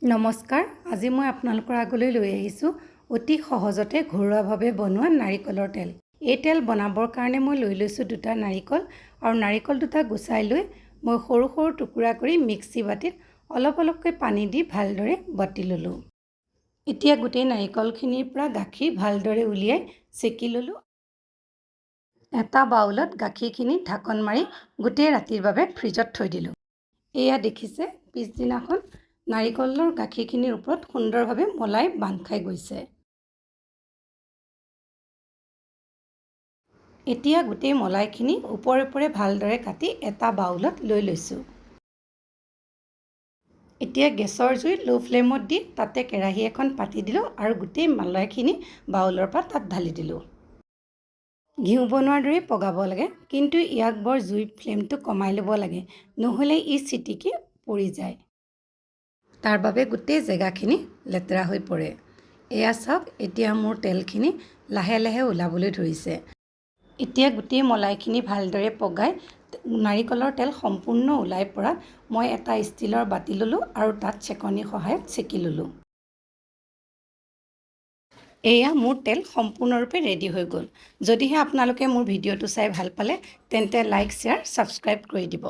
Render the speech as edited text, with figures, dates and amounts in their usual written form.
নমস্কাৰ, আজি মই আপোনালোকৰ আগলৈ লৈ আহিছোঁ অতি সহজতে ঘৰুৱাভাৱে বনোৱা নাৰিকলৰ তেল। এই তেল বনাবৰ কাৰণে মই লৈ লৈছোঁ 2টা নাৰিকল আৰু নাৰিকল 2টা গুচাই লৈ মই সৰু সৰু টুকুৰা কৰি মিক্সি বাটিত অলপকৈ পানী দি ভালদৰে বটি ল'লোঁ। এতিয়া গোটেই নাৰিকলখিনিৰ পৰা গাখীৰ ভালদৰে উলিয়াই চেকি ল'লোঁ। এটা বাউলত গাখীৰখিনি ঢাকন মাৰি গোটেই ৰাতিৰ বাবে ফ্ৰিজত থৈ দিলোঁ। এয়া দেখিছে, পিছদিনাখন নাৰিকলৰ গাখীৰখিনিৰ ওপৰত সুন্দৰভাৱে মলাই বান্ধ খাই গৈছে। এতিয়া গোটেই মলাইখিনি ওপৰে ভালদৰে কাটি এটা বাউলত লৈ লৈছোঁ। এতিয়া গেছৰ জুই ল' ফ্লেমত দি তাতে কেৰাহী এখন পাতি দিলোঁ আৰু গোটেই মলাইখিনি বাউলৰ পৰা তাত ঢালি দিলোঁ। ঘিউ বনোৱাৰ দৰে পগাব লাগে, কিন্তু ইয়াক বৰ জুই ফ্লেমটো কমাই ল'ব লাগে, নহ'লে ই চিটিকি পৰি যায়। তাৰ বাবে গোটেই জেগাখিনি লেতেৰা হৈ পৰে। এয়া চাওক, এতিয়া মোৰ তেলখিনি লাহে লাহে ওলাবলৈ ধৰিছে। এতিয়া গোটেই মলাইখিনি ভালদৰে পগাই নাৰিকলৰ তেল সম্পূৰ্ণ ওলাই পৰাত মই এটা ষ্টীলৰ বাতি ল'লোঁ আৰু তাত চেকনিৰ সহায়ত চেকি ল'লোঁ। এয়া মোৰ তেল সম্পূৰ্ণৰূপে ৰেডি হৈ গ'ল। যদিহে আপোনালোকে মোৰ ভিডিঅ'টো চাই ভাল পালে তেন্তে লাইক, শ্বেয়াৰ, ছাবস্ক্ৰাইব কৰি দিব।